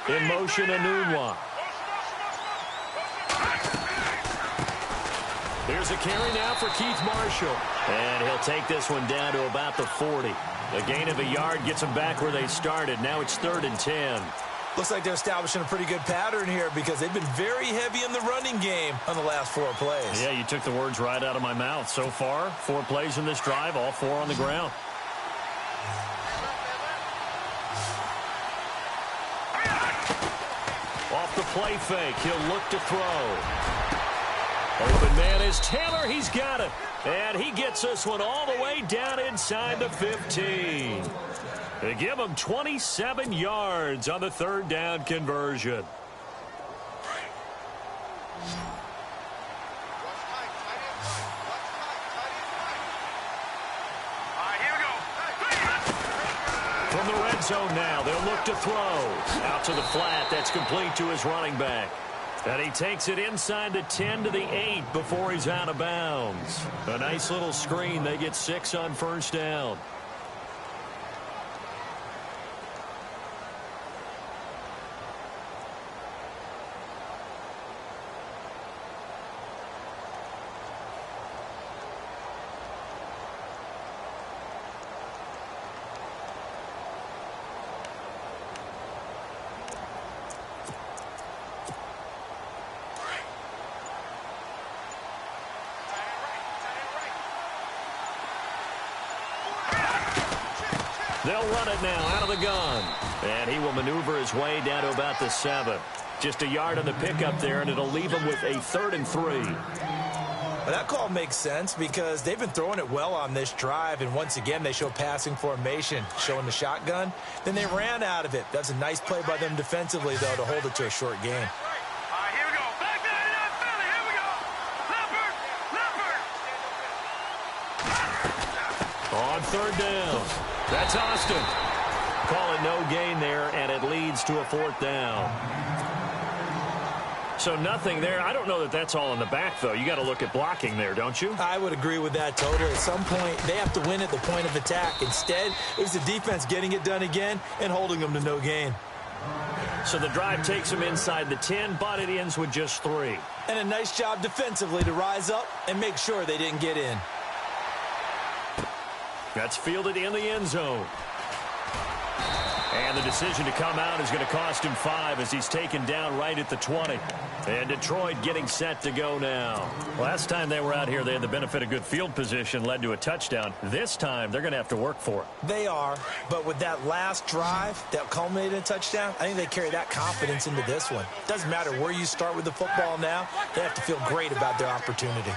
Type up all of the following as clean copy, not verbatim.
In motion, Anunwa. Here's a carry now for Keith Marshall. And he'll take this one down to about the 40. A gain of a yard gets them back where they started. Now it's 3rd and 10. Looks like they're establishing a pretty good pattern here because they've been very heavy in the running game on the last 4 plays. Yeah, you took the words right out of my mouth. So far, 4 plays in this drive, all 4 on the ground. Off the play fake, he'll look to throw. Open man is Taylor. He's got it. And he gets this one all the way down inside the 15. They give him 27 yards on the 3rd down conversion. From the red zone now, they'll look to throw. Out to the flat. That's complete to his running back. And he takes it inside the 10 to the 8 before he's out of bounds. A nice little screen. They get 6 on 1st down. They'll run it now out of the gun. And he will maneuver his way down to about the 7. Just a yard on the pickup there, and it'll leave him with a 3rd and 3. Well, that call makes sense because they've been throwing it well on this drive, and once again they show passing formation, showing the shotgun. Then they ran out of it. That's a nice play by them defensively, though, to hold it to a short gain. On 3rd down. That's Austin. Call it no gain there, and it leads to a 4th down. So nothing there. I don't know that that's all in the back, though. You got to look at blocking there, don't you? I would agree with that totally. At some point, they have to win at the point of attack. Instead, it was the defense getting it done again and holding them to no gain. So the drive takes them inside the 10, but it ends with just 3. And a nice job defensively to rise up and make sure they didn't get in. That's fielded in the end zone. And the decision to come out is going to cost him 5 as he's taken down right at the 20. And Detroit getting set to go now. Last time they were out here, they had the benefit of good field position, led to a touchdown. This time, they're going to have to work for it. They are, but with that last drive that culminated in a touchdown, I think they carry that confidence into this one. Doesn't matter where you start with the football now, they have to feel great about their opportunity.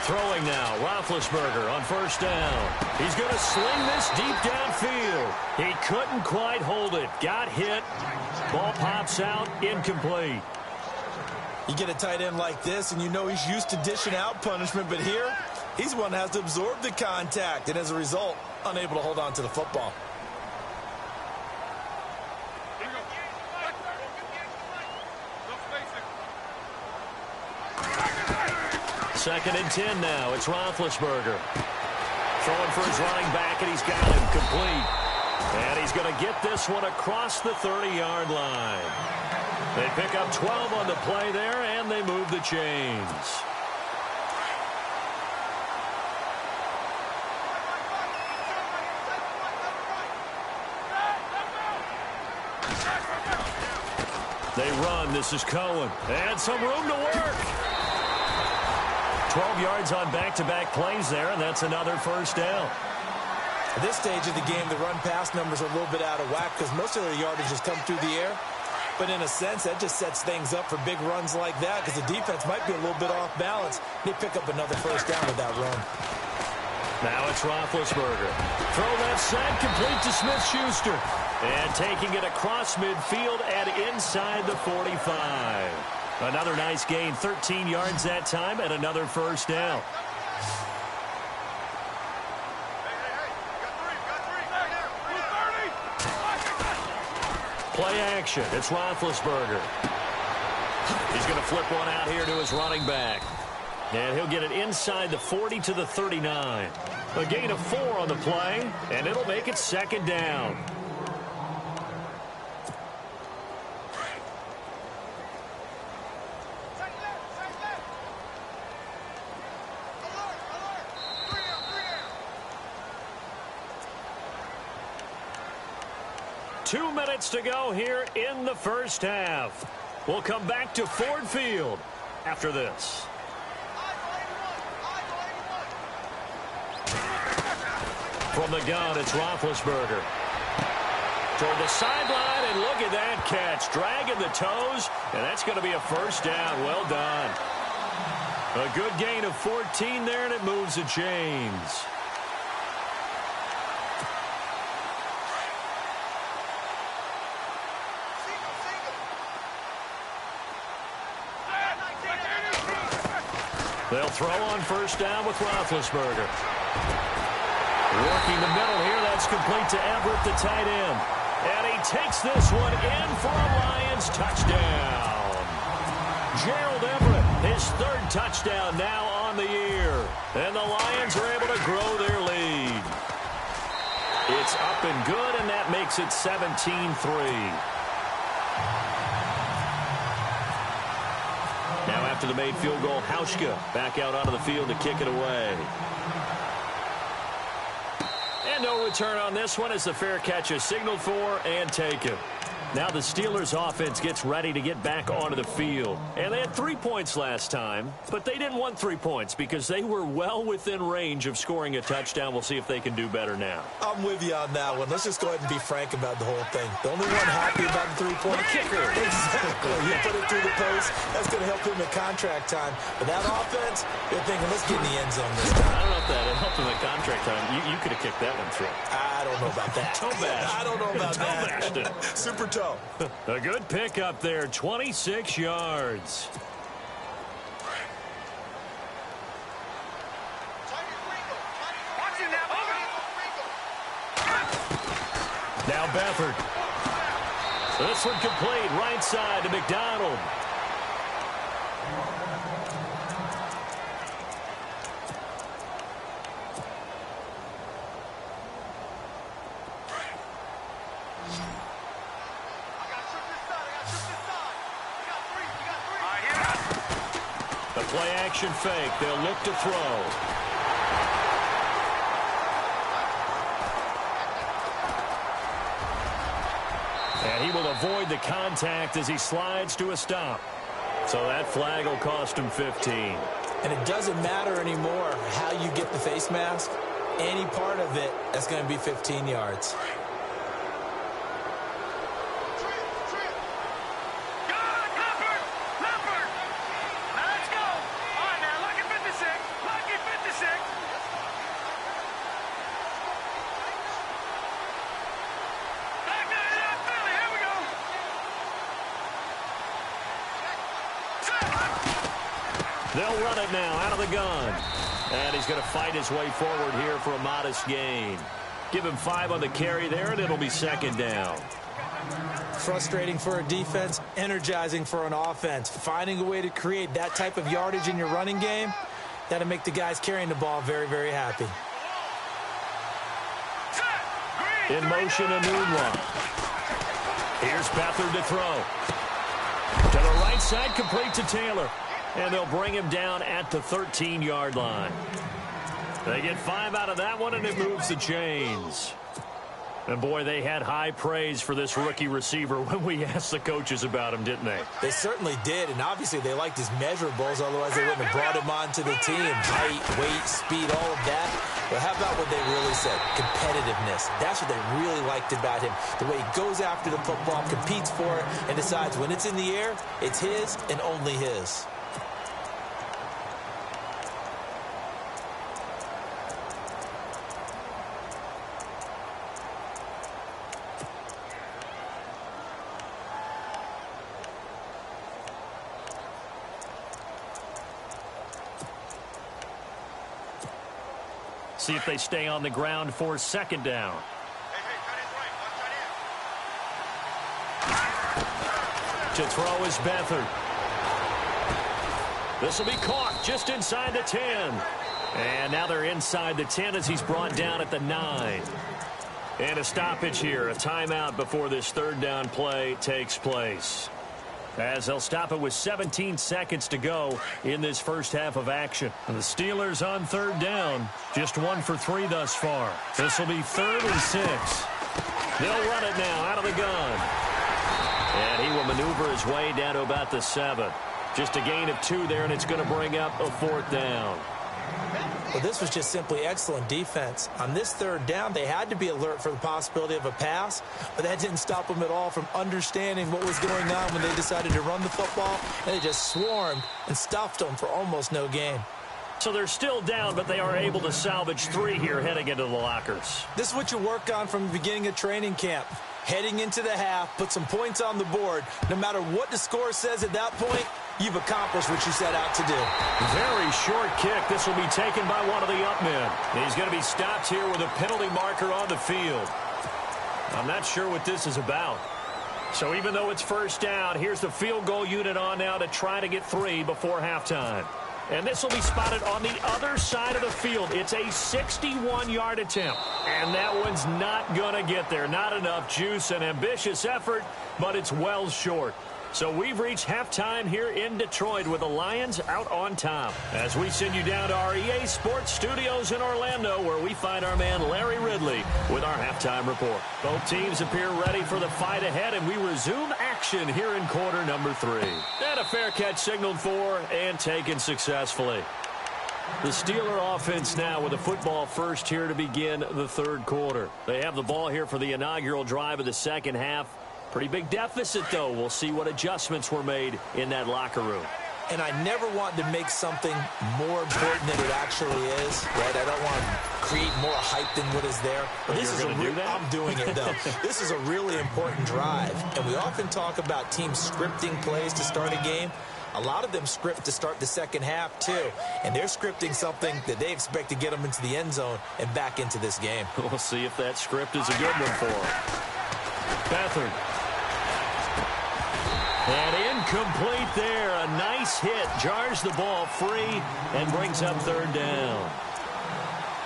Throwing now, Roethlisberger on 1st down. He's going to sling this deep downfield. He couldn't quite hold it. Got hit. Ball pops out, incomplete. You get a tight end like this, and you know he's used to dishing out punishment, but here, he's the one that has to absorb the contact, and as a result, unable to hold on to the football. Second and 10 now. It's Roethlisberger. Throwing for his running back, and he's got him complete. And he's going to get this one across the 30-yard line. They pick up 12 on the play there, and they move the chains. They run. This is Cohen. And some room to work. 12 yards on back-to-back plays there, and that's another 1st down. At this stage of the game, the run-pass numbers are a little bit out of whack because most of their yardage has come through the air. But in a sense, that just sets things up for big runs like that because the defense might be a little bit off balance. They pick up another 1st down with that run. Now it's Roethlisberger. Throw left side, complete to Smith-Schuster. And taking it across midfield and inside the 45. Another nice gain, 13 yards that time, and another 1st down. Play action. It's Roethlisberger. He's going to flip one out here to his running back. And he'll get it inside the 40 to the 39. A gain of 4 on the play, and it'll make it 2nd down. 2 minutes to go here in the first half. We'll come back to Ford Field after this. From the gun, it's Roethlisberger. Toward the sideline, and look at that catch. Dragging the toes, and that's going to be a first down. Well done. A good gain of 14 there, and it moves the chains. They'll throw on first down with Roethlisberger. Working the middle here, that's complete to Everett, the tight end. And he takes this one in for a Lions touchdown. Gerald Everett, his third touchdown now on the year. And the Lions are able to grow their lead. It's up and good, and that makes it 17-3. Now after the made field goal, Hauschka back out onto the field to kick it away. And no return on this one as the fair catch is signaled for and taken. Now the Steelers offense gets ready to get back onto the field. And they had 3 points last time, but they didn't want 3 points because they were well within range of scoring a touchdown. We'll see if they can do better now. I'm with you on that one. Let's just go ahead and be frank about the whole thing. The only one happy about the three-point kicker. Exactly. You put it through the post. That's going to help him in contract time. But that offense, they're thinking, let's get in the end zone this time. I don't know if that helped him in contract time. You could have kicked that one through. I don't know about that. I don't know about that. Super toe. A good pickup there, 26 yards. Now Beathard. This one complete, right side to McDonald. The play action fake. They'll look to throw. And he will avoid the contact as he slides to a stop. So that flag will cost him 15. And it doesn't matter anymore how you get the face mask. Any part of it, that's going to be 15 yards. They'll run it now out of the gun. And he's going to fight his way forward here for a modest gain. Give him 5 on the carry there, and it'll be second down. Frustrating for a defense, energizing for an offense. Finding a way to create that type of yardage in your running game, that'll make the guys carrying the ball very, very happy. In motion, a moonwalk. Here's Beathard to throw. To the right side, complete to Taylor. And they'll bring him down at the 13-yard line. They get 5 out of that one, and it moves the chains. And, boy, they had high praise for this rookie receiver when we asked the coaches about him, didn't they? They certainly did, and obviously they liked his measurables, otherwise they wouldn't have brought him onto the team. Height, weight, speed, all of that. But how about what they really said? Competitiveness. That's what they really liked about him. The way he goes after the football, competes for it, and decides when it's in the air, it's his and only his. See if they stay on the ground for second down. To throw is Beathard. This will be caught just inside the 10. And now they're inside the 10 as he's brought down at the 9. And a stoppage here, a timeout before this third down play takes place. As they'll stop it with 17 seconds to go in this first half of action. And the Steelers on third down, just 1 for 3 thus far. This will be 3rd and 6. They'll run it now out of the gun. And he will maneuver his way down to about the 7. Just a gain of 2 there, and it's going to bring up a 4th down. Well, this was just simply excellent defense. On this 3rd down, they had to be alert for the possibility of a pass, but that didn't stop them at all from understanding what was going on when they decided to run the football, and they just swarmed and stuffed them for almost no gain. So they're still down, but they are able to salvage 3 here heading into the lockers. This is what you work on from the beginning of training camp. Heading into the half, put some points on the board. No matter what the score says at that point, you've accomplished what you set out to do. Very short kick. This will be taken by one of the up men. He's going to be stopped here with a penalty marker on the field. I'm not sure what this is about. So even though it's 1st down, here's the field goal unit on now to try to get 3 before halftime. And this will be spotted on the other side of the field. It's a 61-yard attempt. And that one's not going to get there. Not enough juice, an ambitious effort, but it's well short. So we've reached halftime here in Detroit with the Lions out on top. As we send you down to our EA Sports Studios in Orlando, where we find our man Larry Ridley with our halftime report. Both teams appear ready for the fight ahead, and we resume action here in quarter number 3. And a fair catch signaled for and taken successfully. The Steeler offense now with a football first here to begin the 3rd quarter. They have the ball here for the inaugural drive of the 2nd half. Pretty big deficit, though. We'll see what adjustments were made in that locker room. And I never want to make something more important than it actually is, right? I don't want to create more hype than what is there. But this is I'm doing it, though. This is a really important drive. And we often talk about teams scripting plays to start a game. A lot of them script to start the 2nd half, too. And they're scripting something that they expect to get them into the end zone and back into this game. We'll see if that script is a good one for them. Beathard. And incomplete there. A nice hit. Jars the ball free and brings up 3rd down.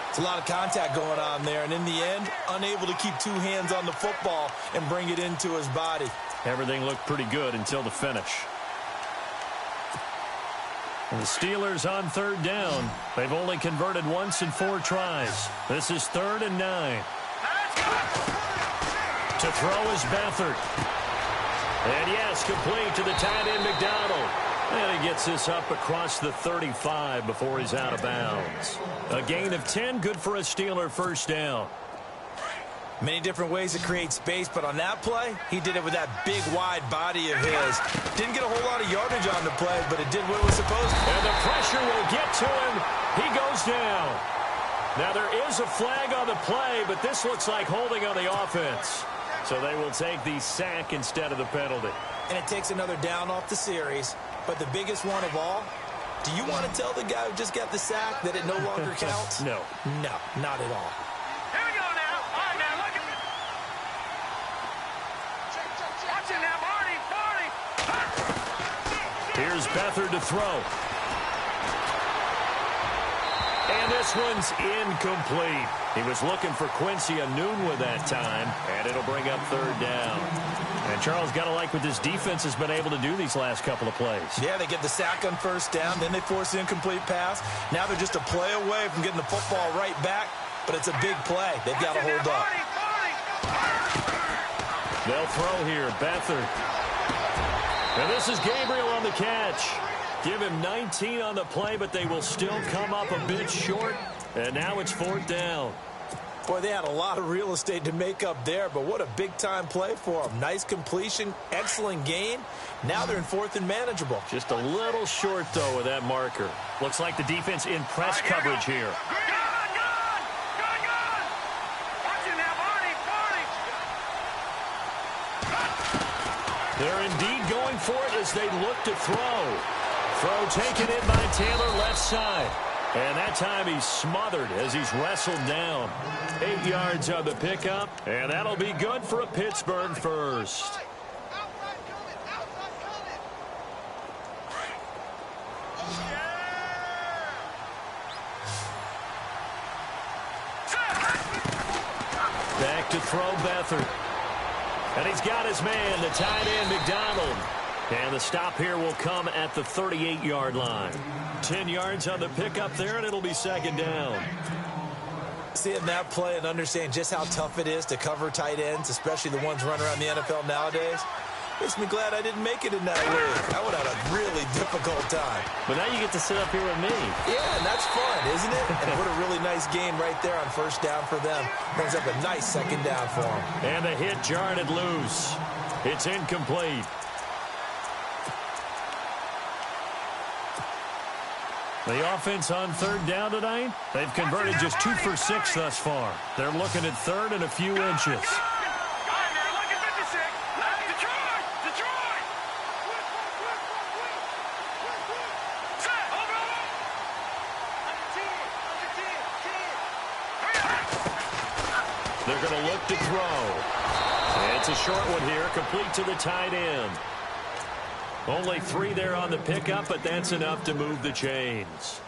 It's a lot of contact going on there. And in the end, unable to keep 2 hands on the football and bring it into his body. Everything looked pretty good until the finish. And the Steelers on 3rd down. They've only converted once in 4 tries. This is 3rd and 9. To throw is Beathard. And yes, complete to the tight end, McDonald. And he gets this up across the 35 before he's out of bounds. A gain of 10, good for a Steeler 1st down. Many different ways to create space, but on that play, he did it with that big, wide body of his. Didn't get a whole lot of yardage on the play, but it did what it was supposed to. And the pressure will get to him. He goes down. Now, there is a flag on the play, but this looks like holding on the offense. So they will take the sack instead of the penalty. And it takes another down off the series. But the biggest one of all, do you want to tell the guy who just got the sack that it no longer counts? No. No, not at all. Here we go now. All right, now look at me. Watch it now, Marty. Here's Beathard to throw. And this one's incomplete. He was looking for Quincy Enunwa that time, and it'll bring up 3rd down. And Charles, got to like what this defense has been able to do these last couple of plays. Yeah, they get the sack on 1st down, then they force an incomplete pass. Now they're just a play away from getting the football right back, but it's a big play. They've got to hold up. They'll throw here, Beathard. And this is Gabriel on the catch. Give him 19 on the play, but they will still come up a bit short. And now it's 4th down. Boy, they had a lot of real estate to make up there, but what a big-time play for them. Nice completion, excellent gain. Now they're in 4th and manageable. Just a little short, though, with that marker. Looks like the defense in press coverage here. They're indeed going for it as they look to throw. Throw taken in by Taylor left side. And that time he's smothered as he's wrestled down. 8 yards on the pickup, and that'll be good for a Pittsburgh first. Back to throw Beathard. And he's got his man, the tight end, McDonald. And the stop here will come at the 38-yard line. 10 yards on the pickup there, and it'll be 2nd down. Seeing that play and understanding just how tough it is to cover tight ends, especially the ones running around the NFL nowadays, makes me glad I didn't make it in that league. I would have had a really difficult time. But now you get to sit up here with me. Yeah, and that's fun, isn't it? And what a really nice game right there on first down for them. Brings up a nice second down for them. And the hit jarred it loose. It's incomplete. The offense on third down tonight, they've converted just 2 for 6 thus far. They're looking at third and a few inches. They're going to look to throw. It's a short one here, complete to the tight end. Only 3 there on the pickup, but that's enough to move the chains.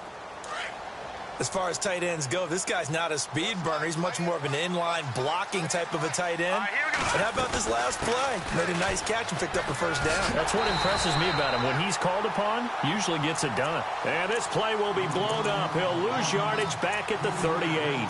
As far as tight ends go, this guy's not a speed burner. He's much more of an inline blocking type of a tight end. And how about this last play? Made a nice catch and picked up a first down. That's what impresses me about him. When he's called upon, usually gets it done. And this play will be blown up. He'll lose yardage back at the 38.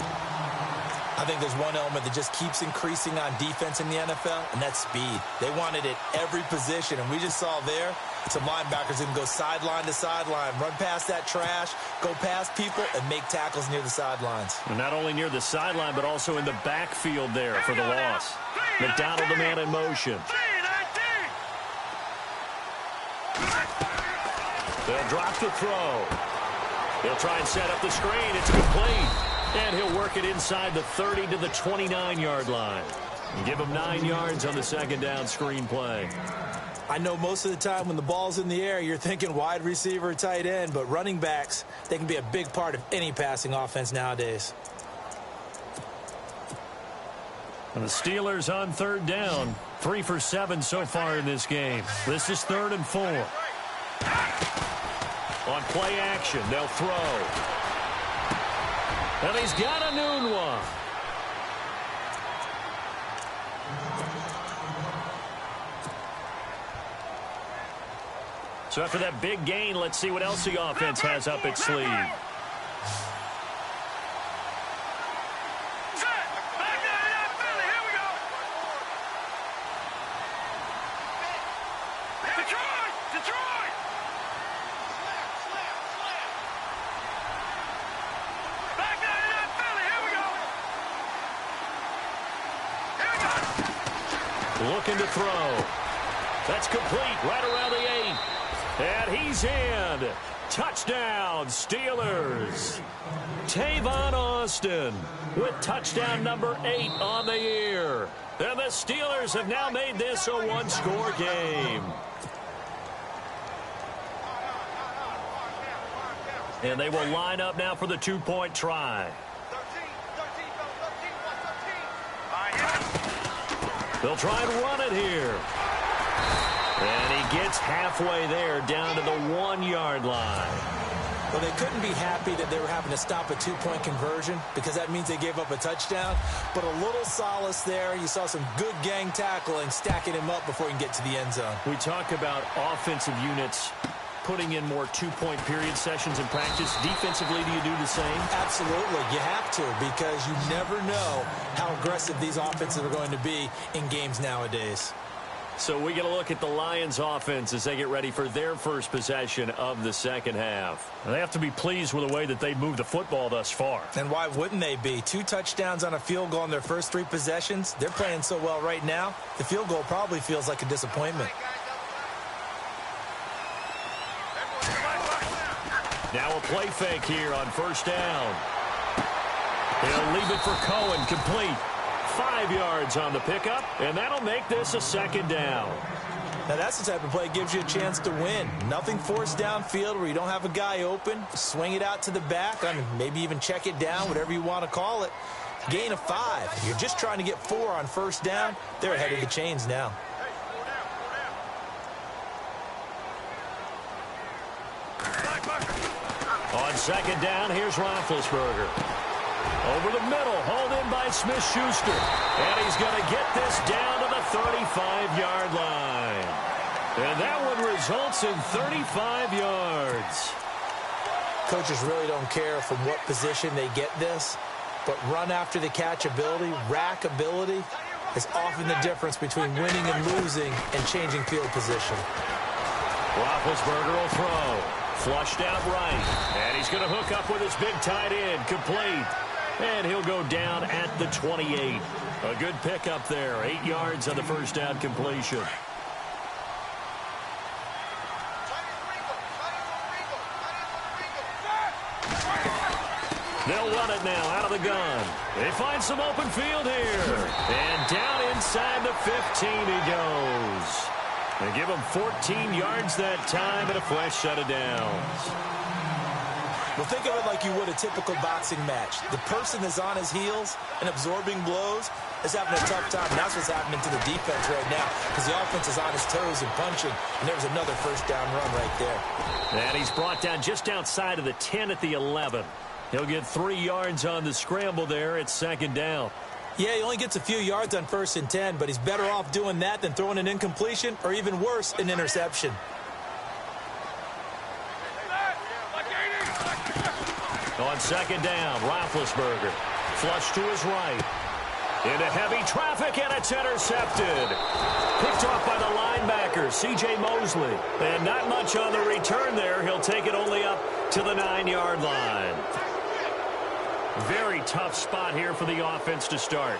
I think there's one element that just keeps increasing on defense in the NFL, and that's speed. They want it at every position, and we just saw there some linebackers that can go sideline to sideline, run past that trash, go past people, and make tackles near the sidelines. And not only near the sideline, but also in the backfield there for the loss. McDonald, the man in motion. They'll drop the throw. They'll try and set up the screen. It's complete. And he'll work it inside the 30 to the 29-yard line. And give him 9 yards on the second down screen play. I know most of the time when the ball's in the air, you're thinking wide receiver, tight end, but running backs, they can be a big part of any passing offense nowadays. And the Steelers on third down, 3 for 7 so far in this game. This is 3rd and 4. On play action, they'll throw. And he's got a noon one. So after that big gain, let's see what else the offense has up its sleeve. Looking to throw. That's complete right around the 8. And he's in. Touchdown, Steelers. Tavon Austin with touchdown number 8 on the year. And the Steelers have now made this a one-score game. And they will line up now for the two-point try. They'll try and run it here. And he gets halfway there down to the 1-yard line. Well, they couldn't be happy that they were having to stop a two-point conversion because that means they gave up a touchdown. But a little solace there. You saw some good gang tackling, stacking him up before he can get to the end zone. We talk about offensive units putting in more two-point period sessions in practice. Defensively, do you do the same? Absolutely. You have to because you never know how aggressive these offenses are going to be in games nowadays. So we get a look at the Lions offense as they get ready for their first possession of the second half. They have to be pleased with the way that they moved the football thus far. And why wouldn't they be? 2 touchdowns on a field goal in their first 3 possessions. They're playing so well right now, the field goal probably feels like a disappointment. Now a play fake here on first down. They'll leave it for Cohen, complete. 5 yards on the pickup, and that'll make this a second down. Now that's the type of play that gives you a chance to win. Nothing forced downfield where you don't have a guy open. Swing it out to the back. I mean, maybe even check it down, whatever you want to call it. Gain of 5. You're just trying to get 4 on first down. They're ahead of the chains now. On second down, here's Roethlisberger. Over the middle, hauled in by Smith-Schuster. And he's going to get this down to the 35-yard line. And that one results in 35 yards. Coaches really don't care from what position they get this. But run after the catch ability, rack ability, is often the difference between winning and losing and changing field position. Roethlisberger will throw. Flushed out right. And he's going to hook up with his big tight end. Complete. And he'll go down at the 28. A good pickup there. 8 yards on the first down completion. They'll run it now out of the gun. They find some open field here. And down inside the 15 he goes. They give him 14 yards that time and a fresh set of downs. Well, think of it like you would a typical boxing match. The person that's on his heels and absorbing blows is having a tough time. And that's what's happening to the defense right now because the offense is on his toes and punching. And there's another first down run right there. And he's brought down just outside of the 10 at the 11. He'll get 3 yards on the scramble there. It's second down. Yeah, he only gets a few yards on 1st and 10, but he's better off doing that than throwing an incompletion or even worse, an interception. On second down, Roethlisberger. Flush to his right. Into heavy traffic, and it's intercepted. Picked off by the linebacker, C.J. Mosley. And not much on the return there. He'll take it only up to the 9-yard line. Very tough spot here for the offense to start.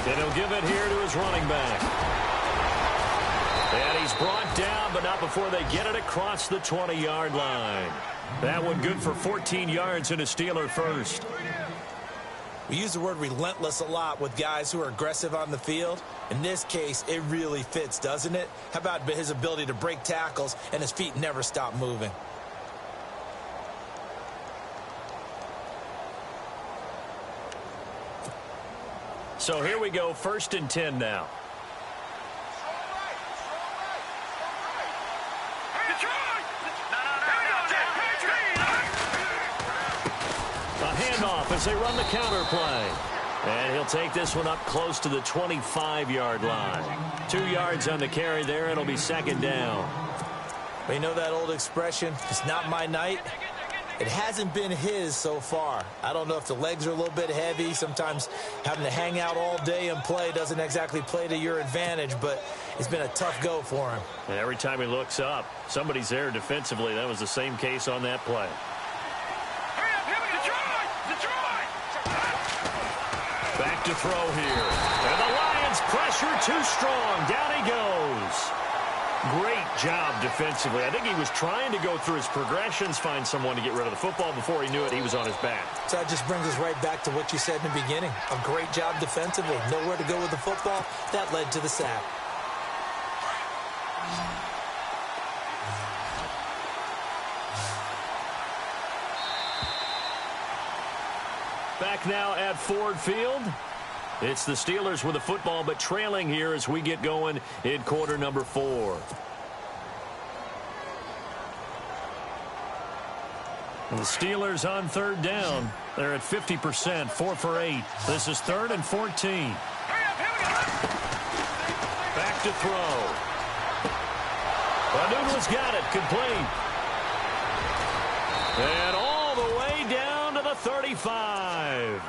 And he'll give it here to his running back. And he's brought down, but not before they get it across the 20-yard line. That one good for 14 yards and a Steeler first. We use the word relentless a lot with guys who are aggressive on the field. In this case, it really fits, doesn't it? How about his ability to break tackles and his feet never stop moving? So here we go, 1st and 10 now. A handoff as they run the counter play. And he'll take this one up close to the 25-yard line. 2 yards on the carry there. It'll be second down. Well, you know that old expression, it's not my night? It hasn't been his so far. I don't know if the legs are a little bit heavy. Sometimes having to hang out all day and play doesn't exactly play to your advantage, but it's been a tough go for him. And every time he looks up, somebody's there defensively. That was the same case on that play. Back to throw here. And the Lions pressure too strong. Down he goes. Great job defensively. I think he was trying to go through his progressions, find someone to get rid of the football. Before he knew it, he was on his back. So that just brings us right back to what you said in the beginning. A great job defensively. Nowhere to go with the football. That led to the sack. Back now at Ford Field. It's the Steelers with the football, but trailing here as we get going in quarter number 4. And the Steelers on 3rd down. They're at 50%, 4 for 8. This is 3rd and 14. Back to throw. Newton's got it, complete. And all the way down to the 35.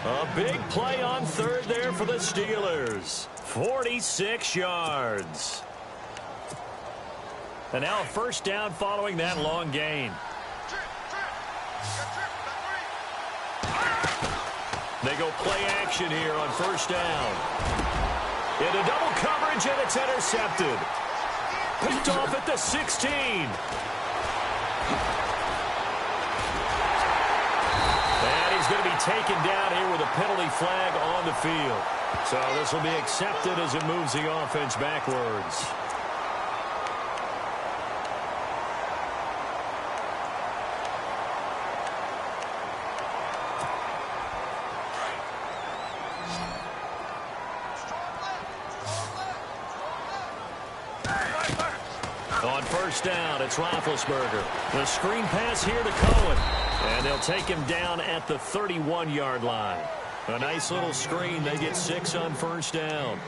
A big play on 3rd there for the Steelers. 46 yards. And now a first down following that long gain. They go play action here on 1st down. Into double coverage, and it's intercepted. Picked off at the 16. He's going to be taken down here with a penalty flag on the field. So this will be accepted as it moves the offense backwards. On 1st down, it's Roethlisberger. The screen pass here to Cohen. And they'll take him down at the 31-yard line. A nice little screen. They get 6 on 1st down.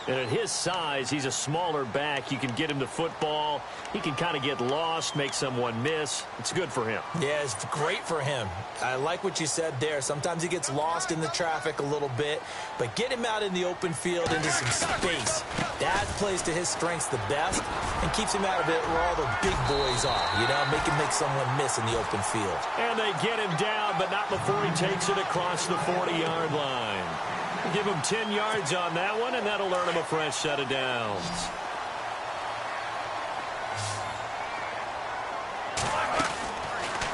And at his size, he's a smaller back. You can get him the football. He can kind of get lost, make someone miss. It's good for him. Yeah, it's great for him. I like what you said there. Sometimes he gets lost in the traffic a little bit, but get him out in the open field into some space. That plays to his strengths the best and keeps him out of it where all the big boys are, you know, make him make someone miss in the open field. And they get him down, but not before he takes it across the 40-yard line. Give him 10 yards on that one, and that'll earn him a fresh set of downs.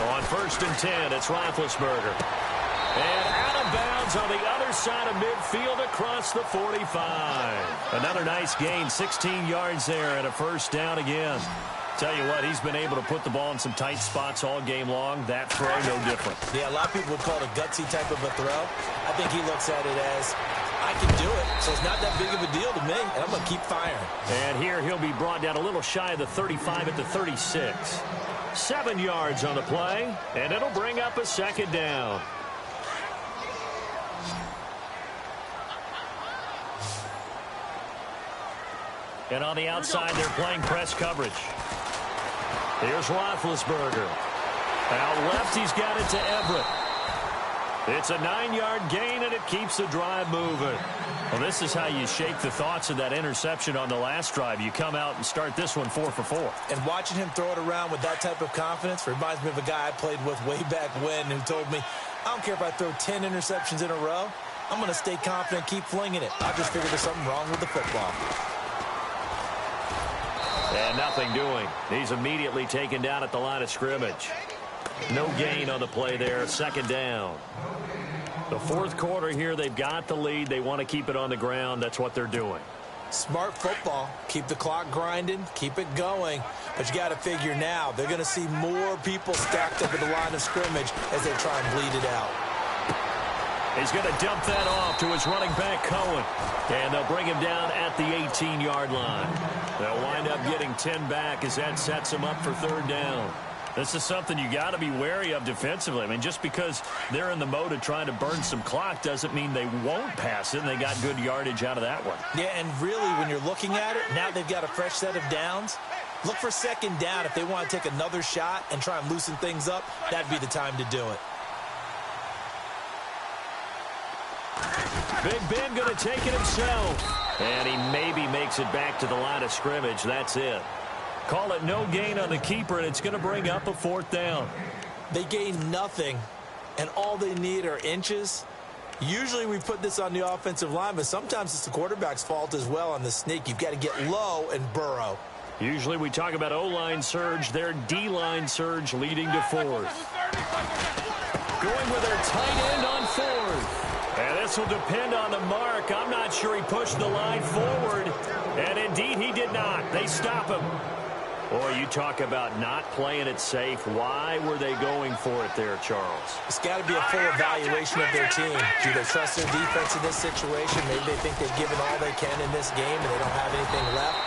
On 1st and 10, it's Roethlisberger. And out of bounds on the other side of midfield across the 45. Another nice gain, 16 yards there, and a first down again. Tell you what, he's been able to put the ball in some tight spots all game long. That throw, no different. Yeah, a lot of people would call it a gutsy type of a throw. I think he looks at it as, I can do it, so it's not that big of a deal to me, and I'm going to keep firing. And here he'll be brought down a little shy of the 35 at the 36. 7 yards on the play, and it'll bring up a second down. And on the outside, they're playing press coverage. Here's Roethlisberger. Out left, he's got it to Everett. It's a 9-yard gain, and it keeps the drive moving. Well, this is how you shake the thoughts of that interception on the last drive. You come out and start this one 4 for 4. And watching him throw it around with that type of confidence reminds me of a guy I played with way back when who told me, I don't care if I throw 10 interceptions in a row. I'm going to stay confident, keep flinging it. I just figured there's something wrong with the football. And nothing doing. He's immediately taken down at the line of scrimmage. No gain on the play there. Second down. The fourth quarter here, they've got the lead. They want to keep it on the ground. That's what they're doing. Smart football. Keep the clock grinding. Keep it going. But you got to figure now, they're going to see more people stacked up at the line of scrimmage as they try and bleed it out. He's going to dump that off to his running back, Cohen. And they'll bring him down at the 18-yard line. They'll wind up getting 10 back as that sets them up for third down. This is something you got to be wary of defensively. I mean, just because they're in the mode of trying to burn some clock doesn't mean they won't pass it, and they got good yardage out of that one. Yeah, and really, when you're looking at it, now they've got a fresh set of downs. Look for second down. If they want to take another shot and try and loosen things up, that'd be the time to do it. Big Ben going to take it himself. And he maybe makes it back to the line of scrimmage. That's it. Call it no gain on the keeper, and it's going to bring up a fourth down. They gain nothing, and all they need are inches. Usually we put this on the offensive line, but sometimes it's the quarterback's fault as well on the sneak. You've got to get low and burrow. Usually we talk about O-line surge. Their D-line surge leading to fourth. Going with their tight end on fourth. And this will depend on the mark. I'm not sure he pushed the line forward. And indeed, he did not. They stop him. Boy, you talk about not playing it safe. Why were they going for it there, Charles? It's got to be a full evaluation of their team. Do they trust their defense in this situation? Maybe they think they've given all they can in this game and they don't have anything left.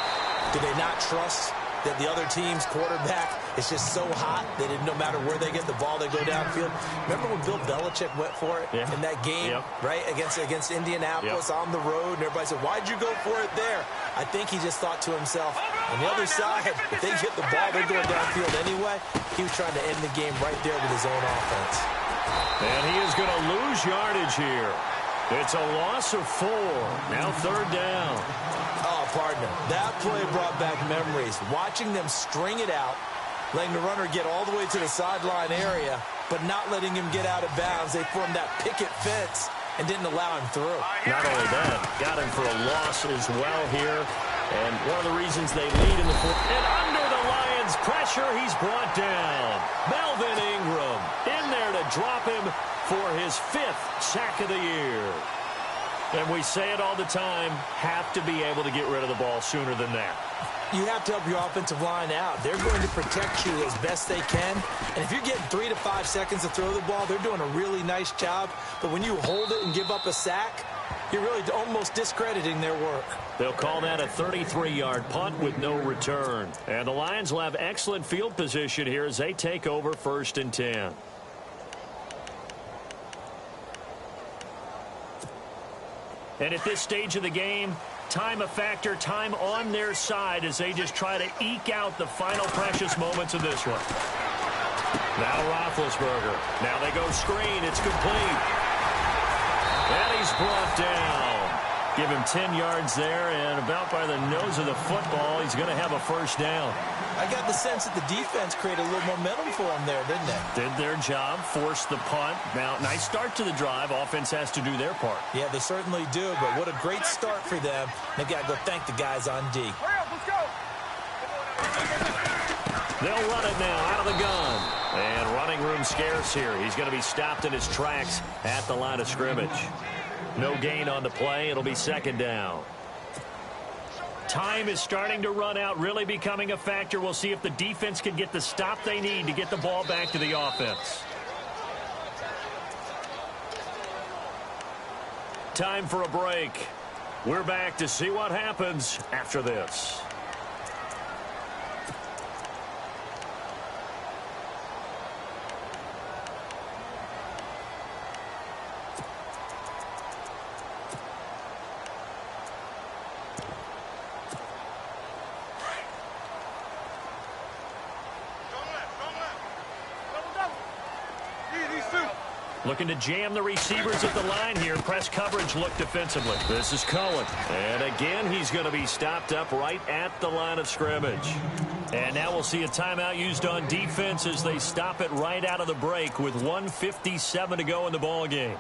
Do they not trust that the other team's quarterback is just so hot that no matter where they get the ball, they go downfield? Remember when Bill Belichick went for it in that game, right, against Indianapolis on the road, and everybody said, why'd you go for it there? I think he just thought to himself, on the other side, if they get the ball, they're going downfield anyway. He was trying to end the game right there with his own offense. And he is going to lose yardage here. It's a loss of 4. Now third down. Oh, partner, that play brought back memories. Watching them string it out, letting the runner get all the way to the sideline area, but not letting him get out of bounds. They formed that picket fence and didn't allow him through. Not only that, got him for a loss as well here. And one of the reasons they lead in the fourth. And under the Lions' pressure, he's brought down. Melvin Ingram in there to drop him for his 5th sack of the year. And we say it all the time, have to be able to get rid of the ball sooner than that. You have to help your offensive line out. They're going to protect you as best they can. And if you're getting 3 to 5 seconds to throw the ball, they're doing a really nice job. But when you hold it and give up a sack, you're really almost discrediting their work. They'll call that a 33-yard punt with no return. And the Lions will have excellent field position here as they take over 1st and 10. And at this stage of the game, time a factor, time on their side as they just try to eke out the final precious moments of this one. Now Roethlisberger. Now they go screen. It's complete. And he's brought down. Give him 10 yards there, and about by the nose of the football, he's going to have a first down. I got the sense that the defense created a little momentum for him there, didn't they? Did their job, forced the punt. Now, nice start to the drive. Offense has to do their part. Yeah, they certainly do, but what a great start for them. They've got to go thank the guys on D. Hurry up, let's go. They'll run it now out of the gun. And running room scarce here. He's going to be stopped in his tracks at the line of scrimmage. No gain on the play. It'll be second down. Time is starting to run out, really becoming a factor. We'll see if the defense can get the stop they need to get the ball back to the offense. Time for a break. We're back to see what happens after this. Looking to jam the receivers at the line here. Press coverage look defensively. This is Cohen. And again, he's going to be stopped up right at the line of scrimmage. And now we'll see a timeout used on defense as they stop it right out of the break with 1:57 to go in the ball game.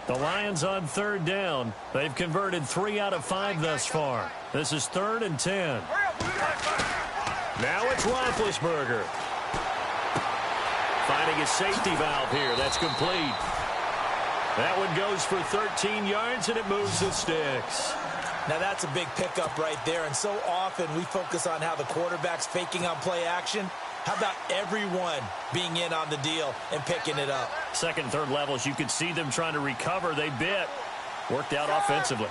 The Lions on third down. They've converted 3 out of 5 thus far. This is 3rd and 10. Now it's Roethlisberger. Finding his safety valve here. That's complete. That one goes for 13 yards, and it moves the sticks. Now that's a big pickup right there, and so often we focus on how the quarterback's faking on play action. How about everyone being in on the deal and picking it up? Second, third levels, you could see them trying to recover. They bit. Worked out offensively.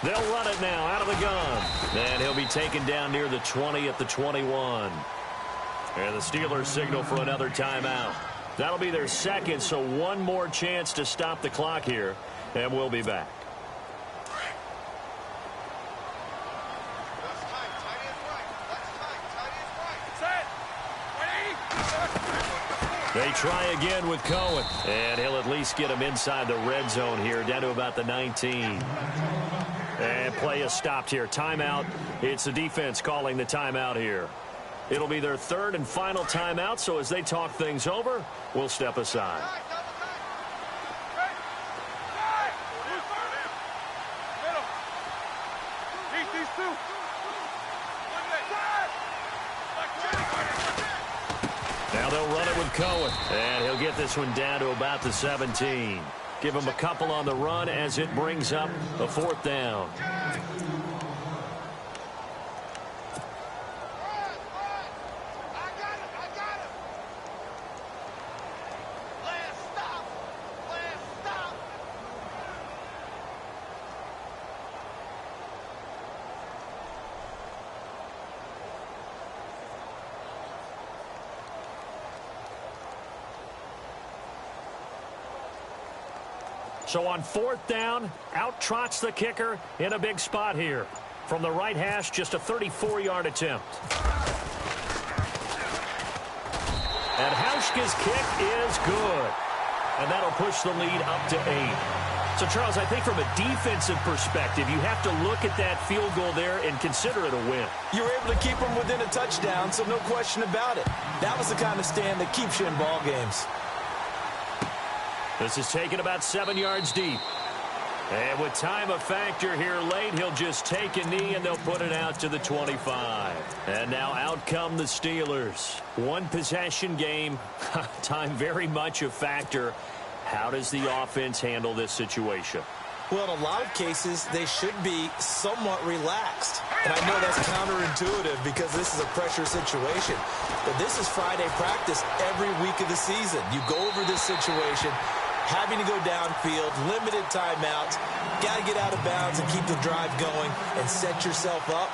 They'll run it now out of the gun. And he'll be taken down near the 20 at the 21. And the Steelers signal for another timeout. That'll be their second, so one more chance to stop the clock here. And we'll be back. They try again with Cohen. And he'll at least get him inside the red zone here, down to about the 19. And play is stopped here. Timeout. It's the defense calling the timeout here. It'll be their third and final timeout, so as they talk things over, we'll step aside. Now they'll run it with Cohen. And he'll get this one down to about the 17. Give him a couple on the run as it brings up a 4th down. So on 4th down, out trots the kicker in a big spot here. From the right hash, just a 34-yard attempt. And Hauschka's kick is good. And that'll push the lead up to 8. So, Charles, I think from a defensive perspective, you have to look at that field goal there and consider it a win. You were able to keep them within a touchdown, so no question about it. That was the kind of stand that keeps you in ball games. This is taken about 7 yards deep. And with time a factor here late, he'll just take a knee and they'll put it out to the 25. And now out come the Steelers. One possession game. Time very much a factor. How does the offense handle this situation? Well, in a lot of cases, they should be somewhat relaxed. And I know that's counterintuitive because this is a pressure situation. But this is Friday practice every week of the season. You go over this situation, having to go downfield, limited timeouts, got to get out of bounds and keep the drive going and set yourself up.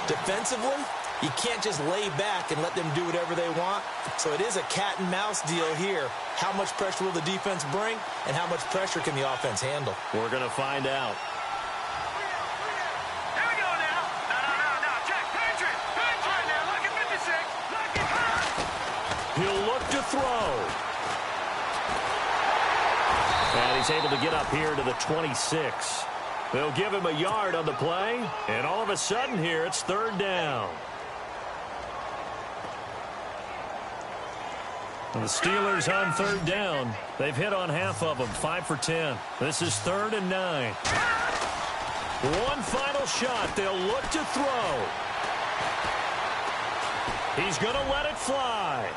Defensively, you can't just lay back and let them do whatever they want. So it is a cat and mouse deal here. How much pressure will the defense bring and how much pressure can the offense handle? We're going to find out. Here we go now. No. Check. Pinch it. All right, now, look at 56. Look at her. He'll look to throw. And he's able to get up here to the 26. They'll give him a yard on the play. And all of a sudden here, it's third down. The Steelers on third down. They've hit on half of them, 5 for 10. This is 3rd and 9. One final shot. They'll look to throw. He's going to let it fly.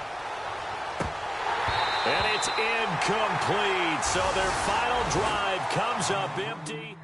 And it's incomplete. So their final drive comes up empty.